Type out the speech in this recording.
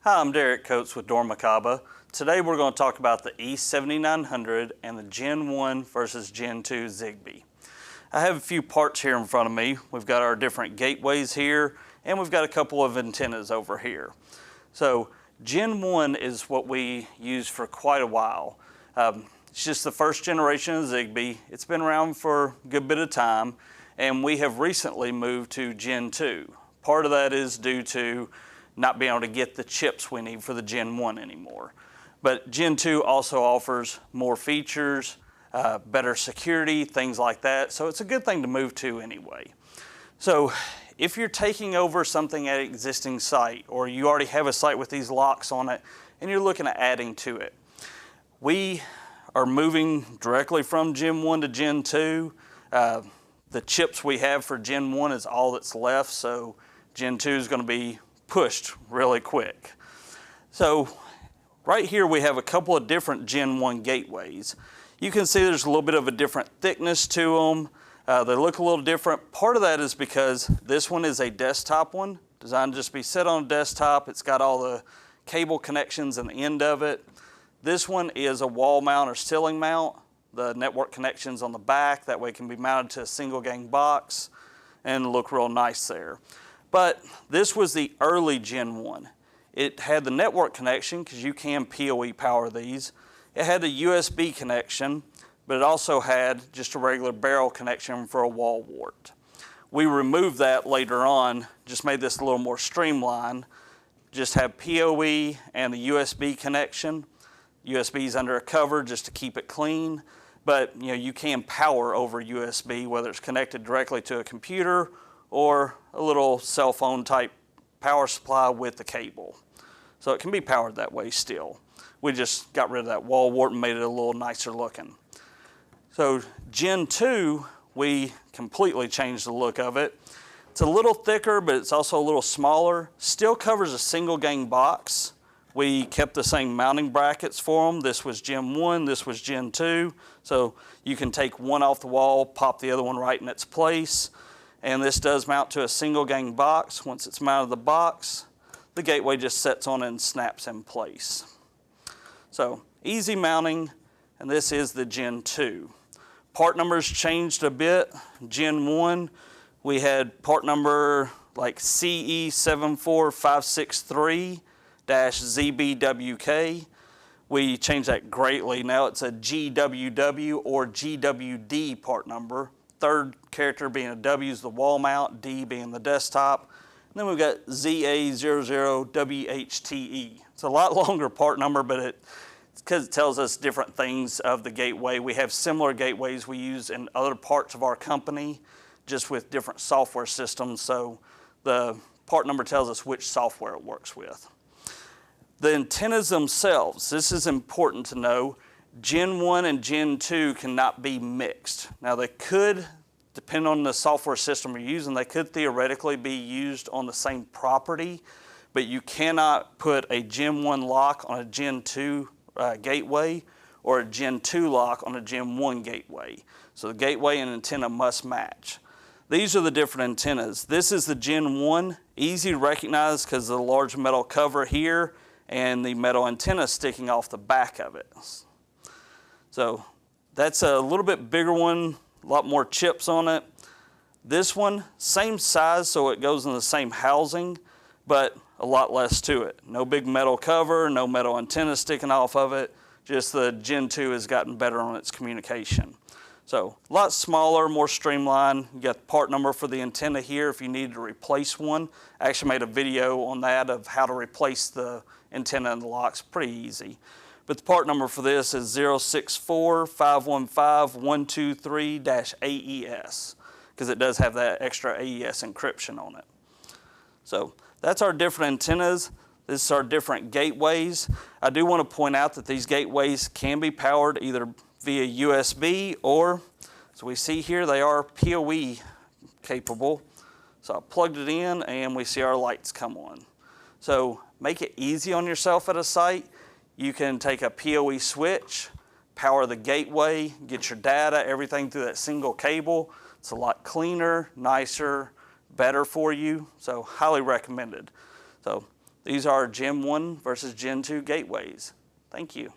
Hi, I'm Derek Coates with Dormicaba. Today we're going to talk about the E7900 and the Gen 1 versus Gen 2 Zigbee. I have a few parts here in front of me. We've got our different gateways here, and we've got a couple of antennas over here. So Gen 1 is what we use for quite a while. It's just the first generation of Zigbee. It's been around for a good bit of time, and we have recently moved to Gen 2. Part of that is due to not being able to get the chips we need for the Gen 1 anymore. But Gen 2 also offers more features, better security, things like that. So it's a good thing to move to anyway. So if you're taking over something at an existing site, or you already have a site with these locks on it, and you're looking at adding to it, we are moving directly from Gen 1 to Gen 2. The chips we have for Gen 1 is all that's left, so Gen 2 is going to be pushed really quick. So right here we have a couple of different Gen 1 gateways. You can see there's a little bit of a different thickness to them. They look a little different. Part of that is because this one is a desktop one, designed to just be set on a desktop. It's got all the cable connections in the end of it. This one is a wall mount or ceiling mount. The network connections on the back, that way it can be mounted to a single gang box and look real nice there. But this was the early Gen 1. It had the network connection, because you can PoE power these. It had a USB connection, but it also had just a regular barrel connection for a wall wart. We removed that later on, just made this a little more streamlined. Just have PoE and the USB connection. USB is under a cover just to keep it clean, but you can power over USB, whether it's connected directly to a computer or a little cell phone type power supply with the cable. So it can be powered that way still. We just got rid of that wall wart and made it a little nicer looking. So Gen 2, we completely changed the look of it. It's a little thicker, but it's also a little smaller. Still covers a single gang box. We kept the same mounting brackets for them. This was Gen 1, this was Gen 2. So you can take one off the wall, pop the other one right in its place. And this does mount to a single gang box. Once it's mounted to the box, the gateway just sets on and snaps in place. So easy mounting, and this is the Gen 2. Part numbers changed a bit. Gen 1, we had part number like CE74563-ZBWK. We changed that greatly. Now it's a GWW or GWD part number. Third character being a W is the wall mount, D being the desktop. And then we've got ZA00WHTE. It's a lot longer part number, but it's because it tells us different things of the gateway. We have similar gateways we use in other parts of our company, just with different software systems. So the part number tells us which software it works with. The antennas themselves, this is important to know. Gen 1 and Gen 2 cannot be mixed. Now they could, depending on the software system you're using, they could theoretically be used on the same property, but you cannot put a Gen 1 lock on a Gen 2 gateway or a Gen 2 lock on a Gen 1 gateway. So the gateway and antenna must match. These are the different antennas. This is the Gen 1, easy to recognize because of the large metal cover here and the metal antenna sticking off the back of it. So that's a little bit bigger one, a lot more chips on it. This one, same size, so it goes in the same housing, but a lot less to it. No big metal cover, no metal antenna sticking off of it, just the Gen 2 has gotten better on its communication. So a lot smaller, more streamlined. You got the part number for the antenna here if you needed to replace one. I actually made a video on that of how to replace the antenna in the locks, pretty easy. But the part number for this is 064515123-AES, because it does have that extra AES encryption on it. So that's our different antennas. This is our different gateways. I do want to point out that these gateways can be powered either via USB or, as we see here, they are PoE capable. So I plugged it in and we see our lights come on. So make it easy on yourself at a site. You can take a PoE switch, power the gateway, get your data, everything through that single cable. It's a lot cleaner, nicer, better for you, so highly recommended. So These are Gen 1 versus Gen 2 gateways. Thank you.